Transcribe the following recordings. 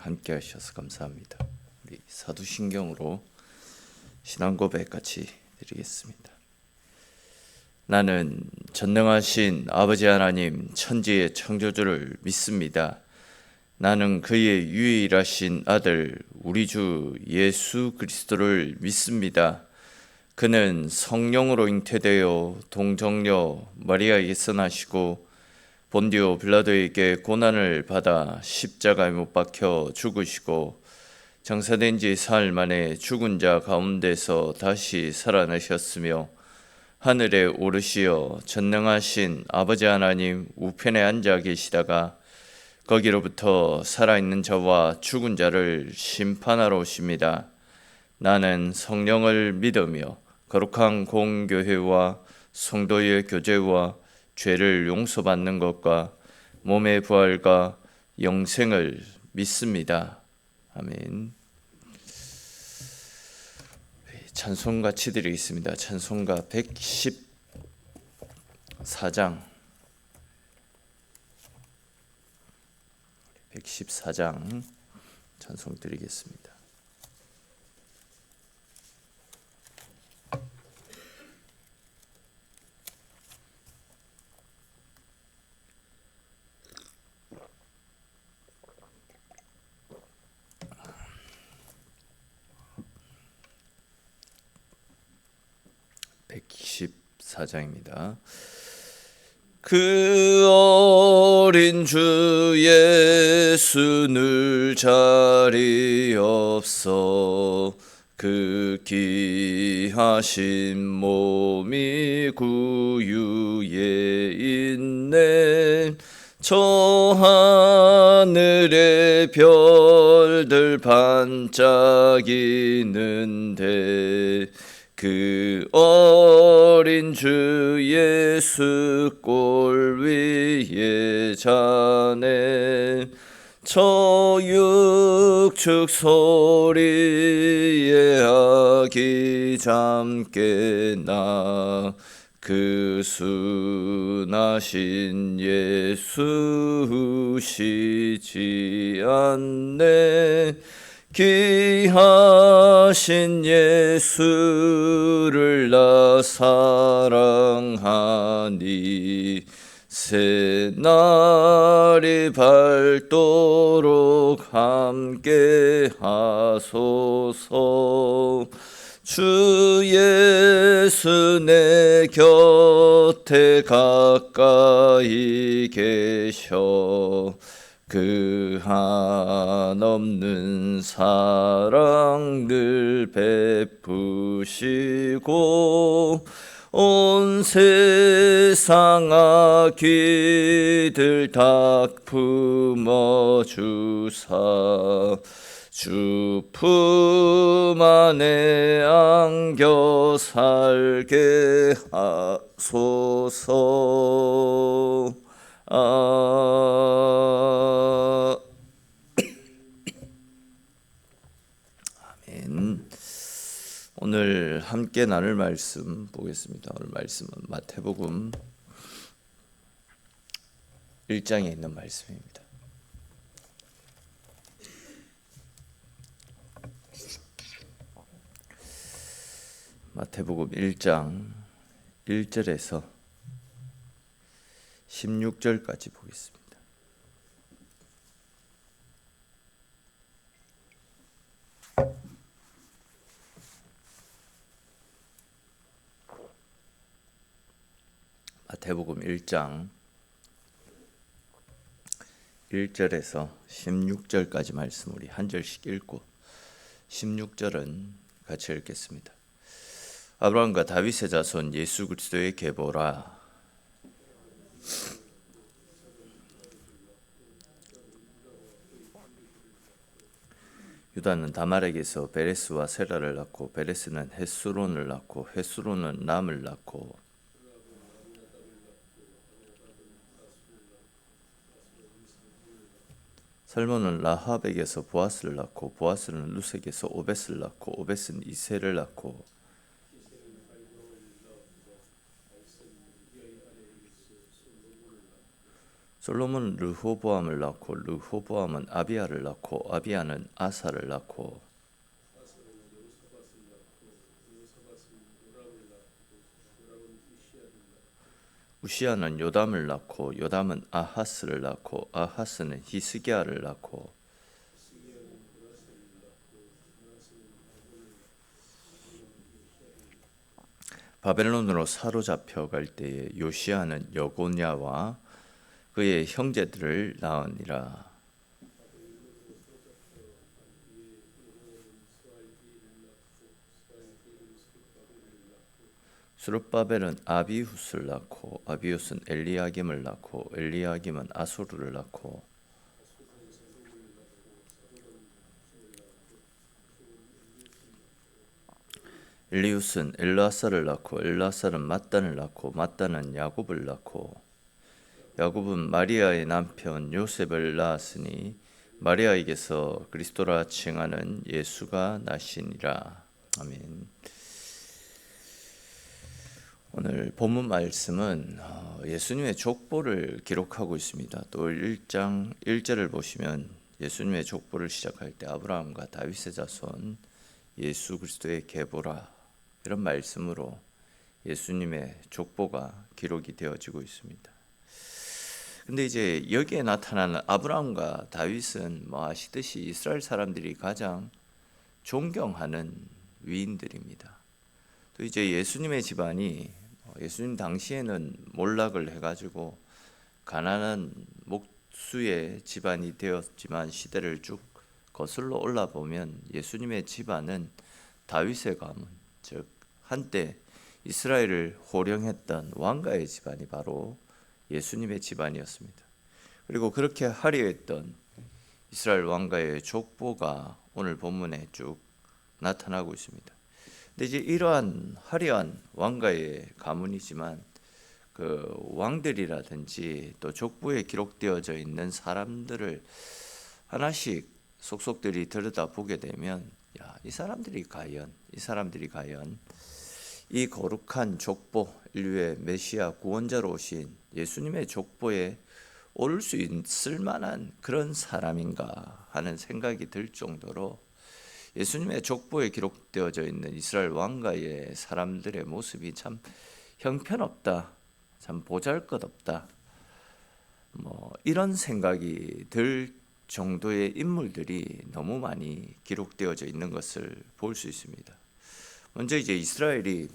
함께 하셔서 감사합니다. 우리 사도신경으로 신앙 고백 같이 드리겠습니다. 나는 전능하신 아버지 하나님 천지의 창조주를 믿습니다. 나는 그의 유일하신 아들 우리 주 예수 그리스도를 믿습니다. 그는 성령으로 잉태되어 동정녀 마리아에게서 나시고 본디오 빌라도에게 고난을 받아 십자가에 못 박혀 죽으시고 장사된 지 사흘 만에 죽은 자 가운데서 다시 살아나셨으며 하늘에 오르시어 전능하신 아버지 하나님 우편에 앉아 계시다가 거기로부터 살아있는 자와 죽은 자를 심판하러 오십니다. 나는 성령을 믿으며 거룩한 공교회와 성도의 교제와 죄를 용서받는 것과 몸의 부활과 영생을 믿습니다. 아멘. 찬송 같이 드리겠습니다. 찬송가 114장 114장 찬송 드리겠습니다. 그 어린 주 예수 늘 자리 없어 그 귀하신 몸이 구유에 있네. 저 하늘의 별들 반짝이는데 그 어린 주 예수 꼴 위에 자네. 저 육축 소리에 아기 잠께 나 그 순하신 예수 쉬지 않네. 귀하신 예수를 나 사랑하니 새날이 밝도록 함께 하소서. 주 예수 내 곁에 가까이 계셔 그 한없는 사랑 늘 베푸시고 온 세상 악귀들 다 품어주사 주 품 안에 안겨 살게 하소서. 아멘. 오늘 함께 나눌 말씀 보겠습니다. 오늘 말씀은 마태복음 1장에 있는 말씀입니다. 마태복음 1장 1절에서 16절까지 보겠습니다. 마태복음 1장 1절에서 16절까지 말씀 우리 한 절씩 읽고 16절은 같이 읽겠습니다. 아브라함과 다윗의 자손 예수 그리스도의 계보라. 유다는 다말에게서 베레스와 세라를 낳고 베레스는 헤스론을 낳고 헤스론은 람을 낳고 살몬은 라합에게서 보아스를 낳고 보아스는 루색에서 오벳을 낳고 오벳은 이새를 낳고 솔로몬은 르호보암을 낳고 르호보암은 아비야를 낳고 아비야는 아사를 낳고 우시야는 요담을 낳고 요담은 아하스를 낳고 아하스는 히스기야를 낳고 바벨론으로 사로잡혀 갈 때에 요시야는 여고냐와 그의 형제들을 낳으니라. 수룹바벨은 아비후스를 낳고 아비후스는 엘리야김을 낳고 엘리야김은 아수르를 낳고 엘리우스는 엘라사를 낳고 엘라사는 mat단을 낳고 mat단은 야곱을 낳고 야곱은 마리아의 남편 요셉을 낳았으니 마리아에게서 그리스도라 칭하는 예수가 나시니라. 아멘. 오늘 본문 말씀은 예수님의 족보를 기록하고 있습니다. 또 1장 1절을 보시면 예수님의 족보를 시작할 때 아브라함과 다윗의 자손 예수 그리스도의 계보라 이런 말씀으로 예수님의 족보가 기록이 되어지고 있습니다. 근데 이제 여기에 나타나는 아브라함과 다윗은 아시듯이 이스라엘 사람들이 가장 존경하는 위인들입니다. 또 이제 예수님의 집안이 예수님 당시에는 몰락을 해가지고 가난한 목수의 집안이 되었지만 시대를 쭉 거슬러 올라 보면 예수님의 집안은 다윗의 가문, 즉 한때 이스라엘을 호령했던 왕가의 집안이 바로 예수님의 집안이었습니다. 그리고 그렇게 화려했던 이스라엘 왕가의 족보가 오늘 본문에 쭉 나타나고 있습니다. 근데 이제 이러한 화려한 왕가의 가문이지만 그 왕들이라든지 또 족보에 기록되어져 있는 사람들을 하나씩 속속들이 들여다보게 되면 이 사람들이 과연 이 거룩한 족보, 인류의 메시아 구원자로 오신 예수님의 족보에 오를 수 있을 만한 그런 사람인가 하는 생각이 들 정도로 예수님의 족보에 기록되어져 있는 이스라엘 왕가의 사람들의 모습이 참 형편없다, 참 보잘것없다, 이런 생각이 들 정도의 인물들이 너무 많이 기록되어져 있는 것을 볼 수 있습니다. 먼저 이제 이스라엘이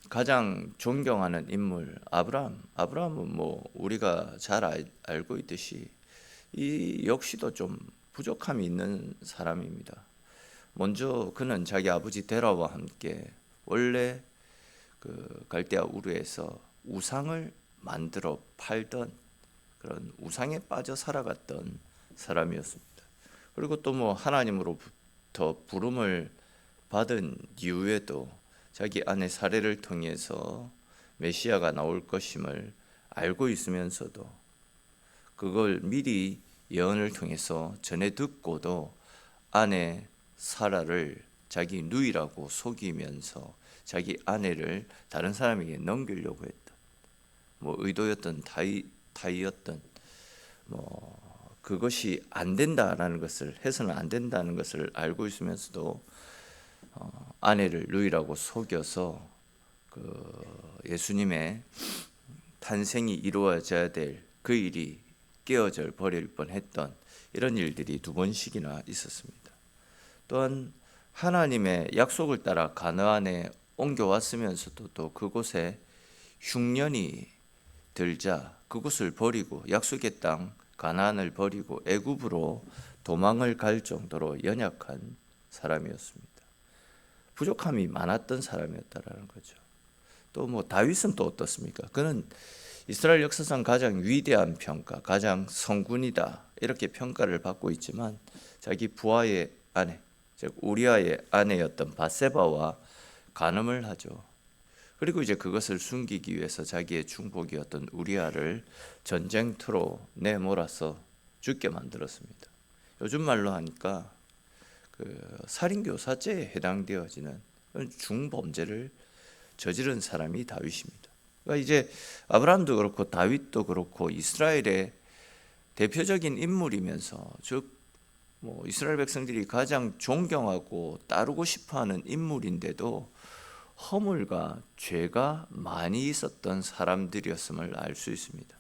가장 존경하는 인물 아브라함은 우리가 잘 알고 있듯이 이 역시도 좀 부족함이 있는 사람입니다. 먼저 그는 자기 아버지 데라와 함께 원래 그 갈대아 우르에서 우상을 만들어 팔던 그런 우상에 빠져 살아갔던 사람이었습니다. 그리고 또 하나님으로부터 부름을 받은 이후에도 자기 아내 사례를 통해서 메시아가 나올 것임을 알고 있으면서도 그걸 미리 예언을 통해서 전해 듣고도 아내 사라를 자기 누이라고 속이면서 자기 아내를 다른 사람에게 넘기려고 했던 의도였던 타의였던 그것이 안 된다라는 것을 해서는 안 된다는 것을 알고 있으면서도 아내를 누이라고 속여서 그 예수님의 탄생이 이루어져야 될 그 일이 깨어져 버릴 뻔했던 이런 일들이 두 번씩이나 있었습니다. 또한 하나님의 약속을 따라 가나안에 옮겨왔으면서도 또 그곳에 흉년이 들자 그곳을 버리고 약속의 땅 가나안을 버리고 애굽으로 도망을 갈 정도로 연약한 사람이었습니다. 부족함이 많았던 사람이었다라는 거죠. 또 다윗은 또 어떻습니까? 그는 이스라엘 역사상 가장 위대한 평가, 가장 성군이다 이렇게 평가를 받고 있지만 자기 부하의 아내, 즉 우리아의 아내였던 바세바와 간음을 하죠. 그리고 이제 그것을 숨기기 위해서 자기의 중복이었던 우리아를 전쟁터로 내몰아서 죽게 만들었습니다. 요즘 말로 하니까 그 살인교사죄에 해당되어지는 중범죄를 저지른 사람이 다윗입니다. 그러니까 이제 아브라함도 그렇고 다윗도 그렇고 이스라엘의 대표적인 인물이면서 즉 이스라엘 백성들이 가장 존경하고 따르고 싶어하는 인물인데도 허물과 죄가 많이 있었던 사람들이었음을 알 수 있습니다.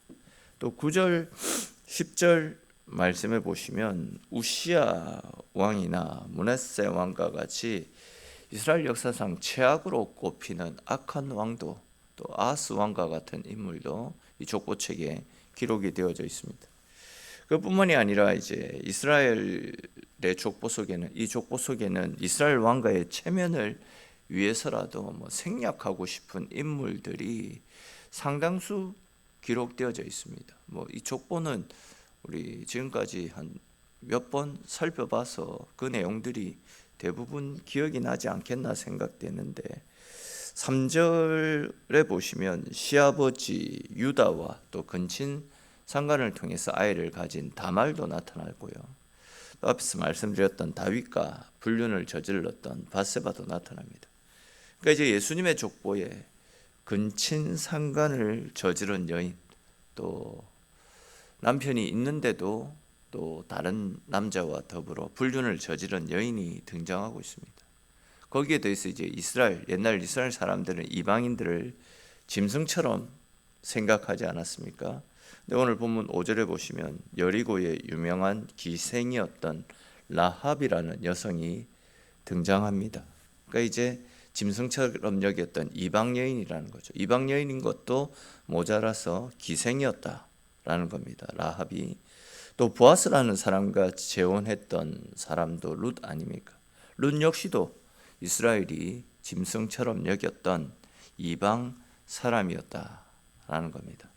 또 9절, 10절 말씀해 보시면 우시야 왕이나 므낫세 왕과 같이 이스라엘 역사상 최악으로 꼽히는 악한 왕도 또 아하스 왕과 같은 인물도 이 족보책에 기록이 되어져 있습니다. 그뿐만이 아니라 이제 이스라엘의 족보 속에는 이스라엘 왕가의 체면을 위해서라도 생략하고 싶은 인물들이 상당수 기록되어져 있습니다. 이 족보는 우리 지금까지 한 몇 번 살펴봐서 그 내용들이 대부분 기억이 나지 않겠나 생각되는데 3절에 보시면 시아버지 유다와 또 근친 상간을 통해서 아이를 가진 다말도 나타나고요. 또 앞에서 말씀드렸던 다윗과 불륜을 저질렀던 바세바도 나타납니다. 그러니까 이제 예수님의 족보에 근친 상간을 저지른 여인, 또 남편이 있는데도 또 다른 남자와 더불어 불륜을 저지른 여인이 등장하고 있습니다. 거기에 대해서 이제 옛날 이스라엘 사람들은 이방인들을 짐승처럼 생각하지 않았습니까? 근데 오늘 본문 5절에 보시면 여리고의 유명한 기생이었던 라합이라는 여성이 등장합니다. 그러니까 이제 짐승처럼 여겼던 이방 여인이라는 거죠. 이방 여인인 것도 모자라서 기생이었다라는 겁니다. 라합이. 또 보아스라는 사람과 재혼했던 사람도 룻 아닙니까? 룻 역시도 이스라엘이 짐승처럼 여겼던 이방 사람이었다라는 겁니다.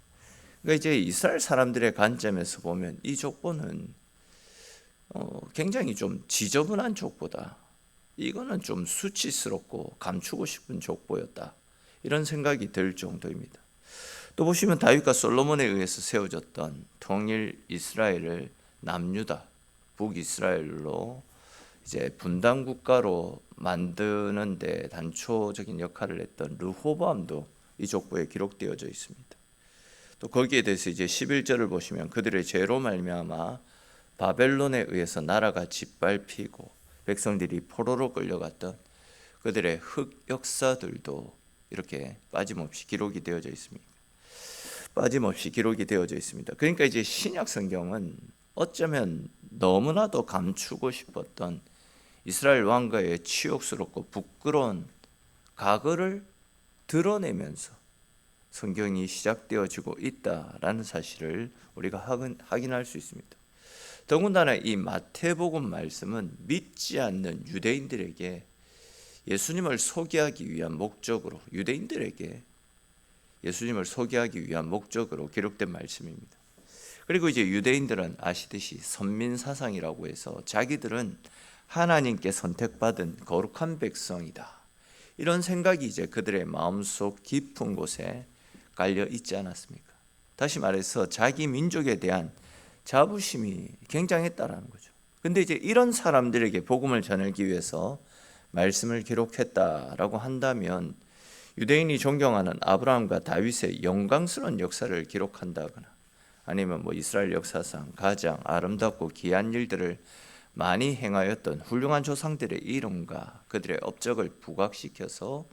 그러니까 이제 이스라엘 사람들의 관점에서 보면 이 족보는 굉장히 좀 지저분한 족보다. 이거는 좀 수치스럽고 감추고 싶은 족보였다. 이런 생각이 들 정도입니다. 또 보시면 다윗과 솔로몬에 의해서 세워졌던 통일 이스라엘을 남유다, 북이스라엘로 이제 분단 국가로 만드는데 단초적인 역할을 했던 르호보암도 이 족보에 기록되어져 있습니다. 또 거기에 대해서 이제 11절을 보시면 그들의 죄로 말미암아 바벨론에 의해서 나라가 짓밟히고 백성들이 포로로 끌려갔던 그들의 흑역사들도 이렇게 빠짐없이 기록이 되어져 있습니다. 그러니까 이제 신약 성경은 어쩌면 너무나도 감추고 싶었던 이스라엘 왕가의 치욕스럽고 부끄러운 과거를 드러내면서 성경이 시작되어지고 있다라는 사실을 우리가 확인할 수 있습니다. 더군다나 이 마태복음 말씀은 믿지 않는 유대인들에게 예수님을 소개하기 위한 목적으로 기록된 말씀입니다. 그리고 이제 유대인들은 아시듯이 선민사상이라고 해서 자기들은 하나님께 선택받은 거룩한 백성이다. 이런 생각이 이제 그들의 마음속 깊은 곳에 깔려 있지 않았습니까? 다시 말해서 자기 민족에 대한 자부심이 굉장했다라는 거죠. 근데 이제 이런 사람들에게 복음을 전하기 위해서 말씀을 기록했다라고 한다면 유대인이 존경하는 아브라함과 다윗의 영광스러운 역사를 기록한다거나 아니면 이스라엘 역사상 가장 아름답고 귀한 일들을 많이 행하였던 훌륭한 조상들의 이름과 그들의 업적을 부각시켜서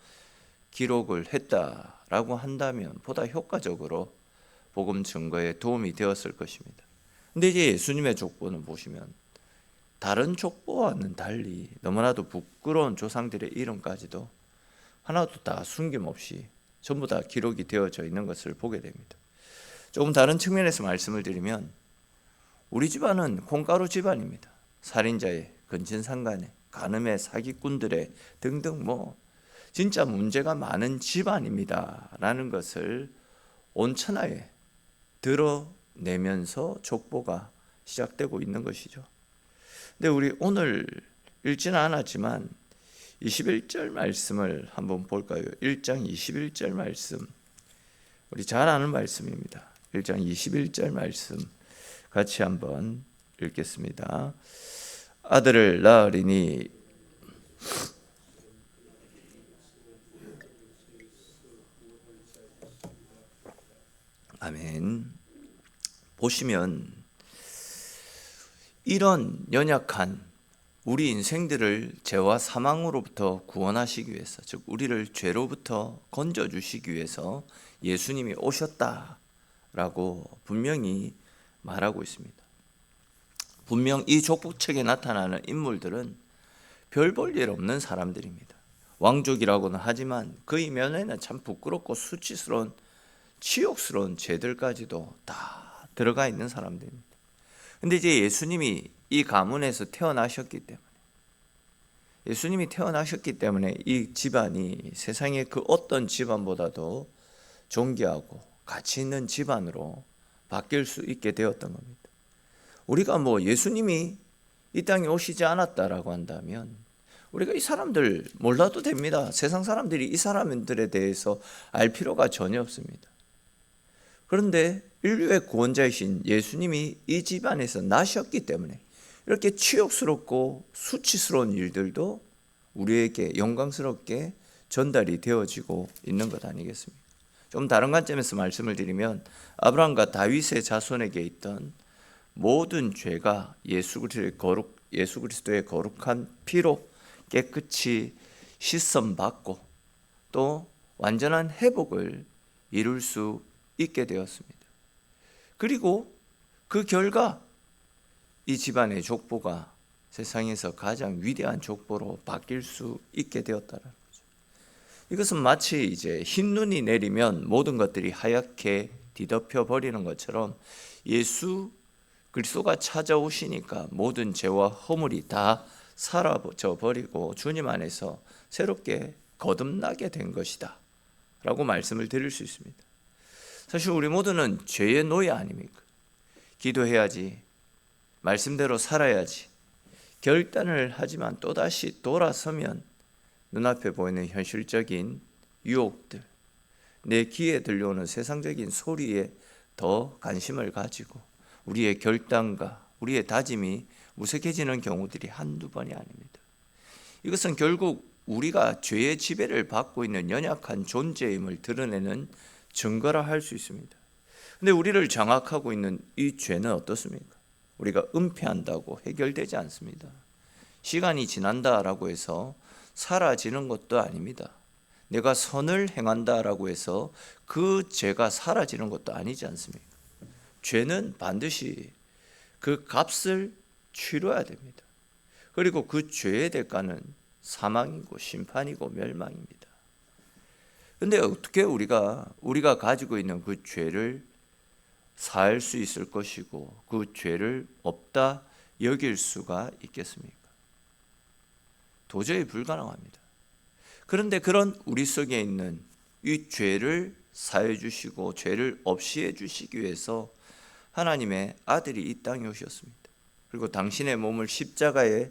기록을 했다라고 한다면 보다 효과적으로 복음 증거에 도움이 되었을 것입니다. 근데 이제 예수님의 족보는 보시면 다른 족보와는 달리 너무나도 부끄러운 조상들의 이름까지도 하나도 다 숨김없이 전부 다 기록이 되어져 있는 것을 보게 됩니다. 조금 다른 측면에서 말씀을 드리면 우리 집안은 콩가루 집안입니다. 살인자의, 근친상간의, 간음의, 사기꾼들의 등등 진짜 문제가 많은 집안입니다 라는 것을 온천하에 드러내면서 족보가 시작되고 있는 것이죠. 근데 우리 오늘 읽지는 않았지만 21절 말씀을 한번 볼까요? 1장 21절 말씀, 우리 잘 아는 말씀입니다. 1장 21절 말씀 같이 한번 읽겠습니다. 아들을 낳으리니 아멘. 보시면 이런 연약한 우리 인생들을 죄와 사망으로부터 구원하시기 위해서, 즉 우리를 죄로부터 건져주시기 위해서 예수님이 오셨다라고 분명히 말하고 있습니다. 분명 이 족보책에 나타나는 인물들은 별 볼 일 없는 사람들입니다. 왕족이라고는 하지만 그 이면에는 참 부끄럽고 수치스러운 치욕스러운 죄들까지도 다 들어가 있는 사람들입니다. 근데 이제 예수님이 이 가문에서 태어나셨기 때문에 이 집안이 세상의 그 어떤 집안보다도 존귀하고 가치 있는 집안으로 바뀔 수 있게 되었던 겁니다. 우리가 예수님이 이 땅에 오시지 않았다라고 한다면 우리가 이 사람들 몰라도 됩니다. 세상 사람들이 이 사람들에 대해서 알 필요가 전혀 없습니다. 그런데 인류의 구원자이신 예수님이 이 집안에서 나셨기 때문에 이렇게 치욕스럽고 수치스러운 일들도 우리에게 영광스럽게 전달이 되어지고 있는 것 아니겠습니까? 좀 다른 관점에서 말씀을 드리면 아브라함과 다윗의 자손에게 있던 모든 죄가 예수 그리스도의 거룩한 피로 깨끗이 씻음받고 또 완전한 회복을 이룰 수 있게 되었습니다. 그리고 그 결과 이 집안의 족보가 세상에서 가장 위대한 족보로 바뀔 수 있게 되었다는 거죠. 이것은 마치 이제 흰 눈이 내리면 모든 것들이 하얗게 뒤덮여 버리는 것처럼 예수 그리스도가 찾아오시니까 모든 죄와 허물이 다 사라져 버리고 주님 안에서 새롭게 거듭나게 된 것이다 라고 말씀을 드릴 수 있습니다. 사실 우리 모두는 죄의 노예 아닙니까? 기도해야지, 말씀대로 살아야지, 결단을 하지만 또다시 돌아서면 눈앞에 보이는 현실적인 유혹들, 내 귀에 들려오는 세상적인 소리에 더 관심을 가지고 우리의 결단과 우리의 다짐이 무색해지는 경우들이 한두 번이 아닙니다. 이것은 결국 우리가 죄의 지배를 받고 있는 연약한 존재임을 드러내는 증거라 할 수 있습니다. 근데 우리를 장악하고 있는 이 죄는 어떻습니까? 우리가 은폐한다고 해결되지 않습니다. 시간이 지난다라고 해서 사라지는 것도 아닙니다. 내가 선을 행한다라고 해서 그 죄가 사라지는 것도 아니지 않습니까? 죄는 반드시 그 값을 치러야 됩니다. 그리고 그 죄의 대가는 사망이고 심판이고 멸망입니다. 그런데 어떻게 우리가 가지고 있는 그 죄를 살 수 있을 것이고 그 죄를 없다 여길 수가 있겠습니까? 도저히 불가능합니다. 그런데 그런 우리 속에 있는 이 죄를 사해 주시고 죄를 없이 해 주시기 위해서 하나님의 아들이 이 땅에 오셨습니다. 그리고 당신의 몸을 십자가에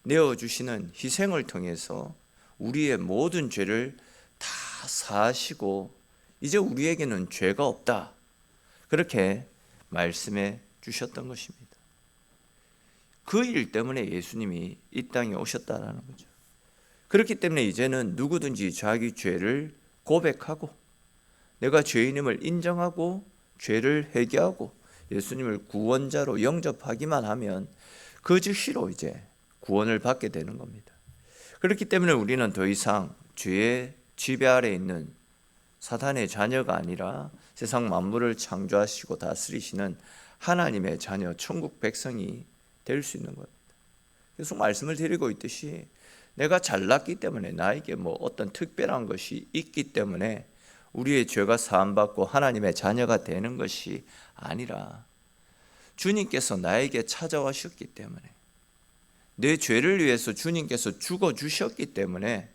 내어주시는 희생을 통해서 우리의 모든 죄를 다 사하시고 이제 우리에게는 죄가 없다, 그렇게 말씀해 주셨던 것입니다. 그 일 때문에 예수님이 이 땅에 오셨다라는 거죠. 그렇기 때문에 이제는 누구든지 자기 죄를 고백하고 내가 죄인임을 인정하고 죄를 회개하고 예수님을 구원자로 영접하기만 하면 그 즉시로 이제 구원을 받게 되는 겁니다. 그렇기 때문에 우리는 더 이상 죄의 지배 아래 있는 사탄의 자녀가 아니라 세상 만물을 창조하시고 다스리시는 하나님의 자녀, 천국 백성이 될 수 있는 겁니다. 계속 말씀을 드리고 있듯이 내가 잘났기 때문에 나에게 어떤 특별한 것이 있기 때문에 우리의 죄가 사함받고 하나님의 자녀가 되는 것이 아니라 주님께서 나에게 찾아오셨기 때문에 내 죄를 위해서 주님께서 죽어주셨기 때문에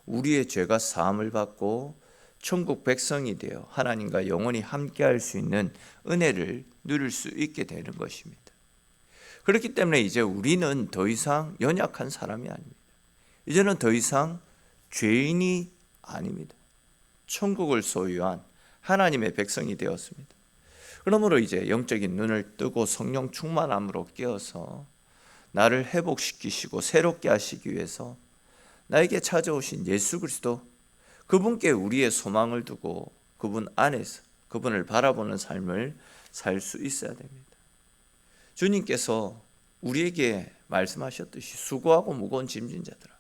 우리의 죄가 사함을 받고 천국 백성이 되어 하나님과 영원히 함께할 수 있는 은혜를 누릴 수 있게 되는 것입니다. 그렇기 때문에 이제 우리는 더 이상 연약한 사람이 아닙니다. 이제는 더 이상 죄인이 아닙니다. 천국을 소유한 하나님의 백성이 되었습니다. 그러므로 이제 영적인 눈을 뜨고 성령 충만함으로 깨어서 나를 회복시키시고 새롭게 하시기 위해서 나에게 찾아오신 예수 그리스도, 그분께 우리의 소망을 두고 그분 안에서 그분을 바라보는 삶을 살 수 있어야 됩니다. 주님께서 우리에게 말씀하셨듯이 수고하고 무거운 짐진 자들아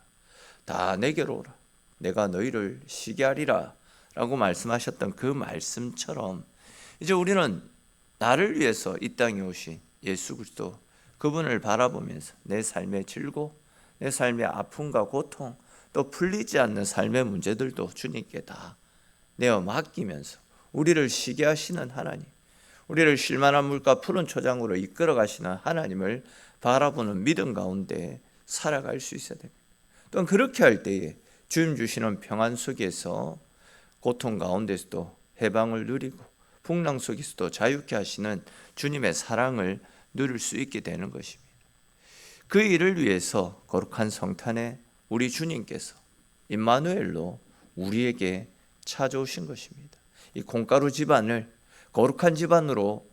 다 내게로 오라 내가 너희를 쉬게 하리라 라고 말씀하셨던 그 말씀처럼 이제 우리는 나를 위해서 이 땅에 오신 예수 그리스도 그분을 바라보면서 내 삶의 질고 내 삶의 아픔과 고통 또 풀리지 않는 삶의 문제들도 주님께 다 내어 맡기면서 우리를 쉬게 하시는 하나님, 우리를 쉴만한 물과 푸른 초장으로 이끌어 가시는 하나님을 바라보는 믿음 가운데 살아갈 수 있어야 됩니다. 또한 그렇게 할 때에 주님 주시는 평안 속에서 고통 가운데서도 해방을 누리고 풍랑 속에서도 자유케 하시는 주님의 사랑을 누릴 수 있게 되는 것입니다. 그 일을 위해서 거룩한 성탄에 우리 주님께서 임마누엘로 우리에게 찾아오신 것입니다. 이 콩가루 집안을 거룩한 집안으로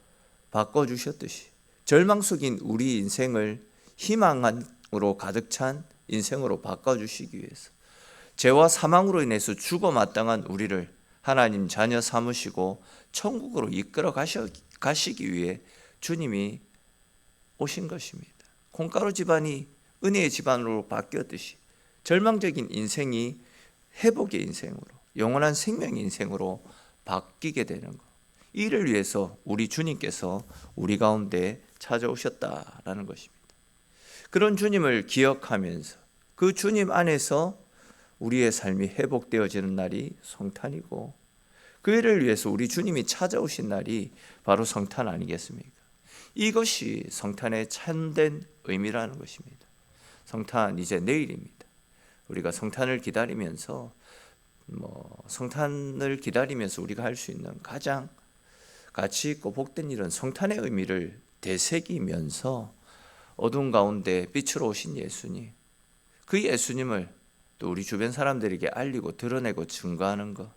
바꿔주셨듯이 절망 속인 우리 인생을 희망으로 가득 찬 인생으로 바꿔주시기 위해서 죄와 사망으로 인해서 죽어 마땅한 우리를 하나님 자녀 삼으시고 천국으로 이끌어 가시기 위해 주님이 오신 것입니다. 콩가루 집안이 은혜의 집안으로 바뀌었듯이 절망적인 인생이 회복의 인생으로 영원한 생명의 인생으로 바뀌게 되는 것, 이를 위해서 우리 주님께서 우리 가운데 찾아오셨다라는 것입니다. 그런 주님을 기억하면서 그 주님 안에서 우리의 삶이 회복되어지는 날이 성탄이고 그 일을 위해서 우리 주님이 찾아오신 날이 바로 성탄 아니겠습니까? 이것이 성탄의 참된 의미라는 것입니다. 성탄 이제 내일입니다. 우리가 성탄을 기다리면서 우리가 할 수 있는 가장 가치 있고 복된 일은 성탄의 의미를 되새기면서 어두운 가운데 빛으로 오신 예수님, 그 예수님을 또 우리 주변 사람들에게 알리고 드러내고 증거하는 것,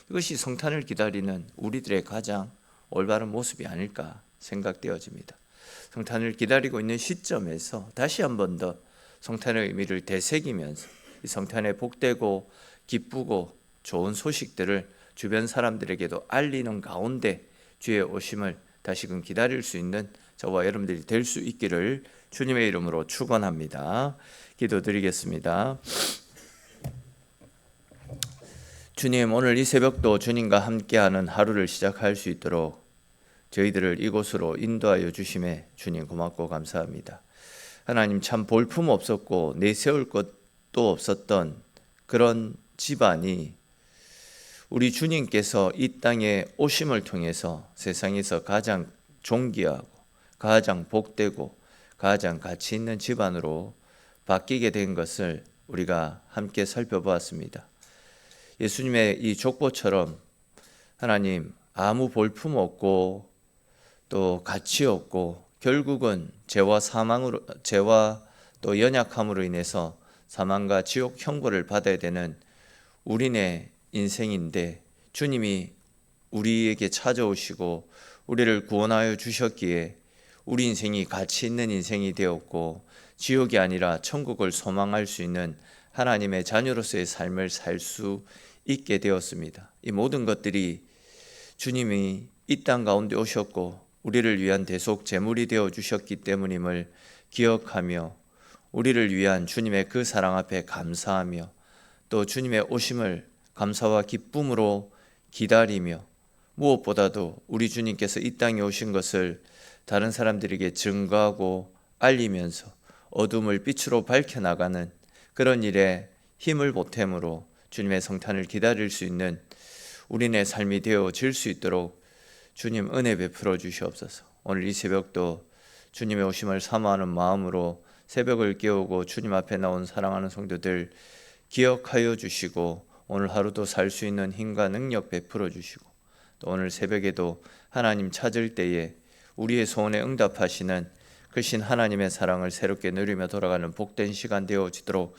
이것이 성탄을 기다리는 우리들의 가장 올바른 모습이 아닐까 생각되어집니다. 성탄을 기다리고 있는 시점에서 다시 한 번 더 성탄의 의미를 되새기면서 이 성탄의 복되고 기쁘고 좋은 소식들을 주변 사람들에게도 알리는 가운데 주의 오심을 다시금 기다릴 수 있는 저와 여러분들이 될 수 있기를 주님의 이름으로 축원합니다. 기도드리겠습니다. 주님, 오늘 이 새벽도 주님과 함께하는 하루를 시작할 수 있도록 저희들을 이곳으로 인도하여 주심에 주님 고맙고 감사합니다. 하나님, 참 볼품 없었고 내세울 것도 없었던 그런 집안이 우리 주님께서 이 땅에 오심을 통해서 세상에서 가장 존귀하고 가장 복되고 가장 가치 있는 집안으로 바뀌게 된 것을 우리가 함께 살펴보았습니다. 예수님의 이 족보처럼 하나님 아무 볼품 없고 또 가치 없고 결국은 죄와 또 연약함으로 인해서 사망과 지옥 형벌을 받아야 되는 우리네 인생인데 주님이 우리에게 찾아오시고 우리를 구원하여 주셨기에 우리 인생이 가치 있는 인생이 되었고 지옥이 아니라 천국을 소망할 수 있는 하나님의 자녀로서의 삶을 살 수 있게 되었습니다. 이 모든 것들이 주님이 이 땅 가운데 오셨고 우리를 위한 대속 제물이 되어 주셨기 때문임을 기억하며 우리를 위한 주님의 그 사랑 앞에 감사하며 또 주님의 오심을 감사와 기쁨으로 기다리며 무엇보다도 우리 주님께서 이 땅에 오신 것을 다른 사람들에게 증거하고 알리면서 어둠을 빛으로 밝혀나가는 그런 일에 힘을 보탬으로 주님의 성탄을 기다릴 수 있는 우리네 삶이 되어질 수 있도록 주님 은혜 베풀어 주시옵소서. 오늘 이 새벽도 주님의 오심을 사모하는 마음으로 새벽을 깨우고 주님 앞에 나온 사랑하는 성도들 기억하여 주시고 오늘 하루도 살 수 있는 힘과 능력 베풀어 주시고 또 오늘 새벽에도 하나님 찾을 때에 우리의 소원에 응답하시는 크신 하나님의 사랑을 새롭게 누리며 돌아가는 복된 시간 되어지도록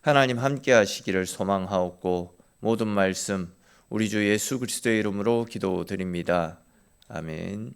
하나님 함께 하시기를 소망하옵고 모든 말씀 우리 주 예수 그리스도의 이름으로 기도드립니다. 아멘.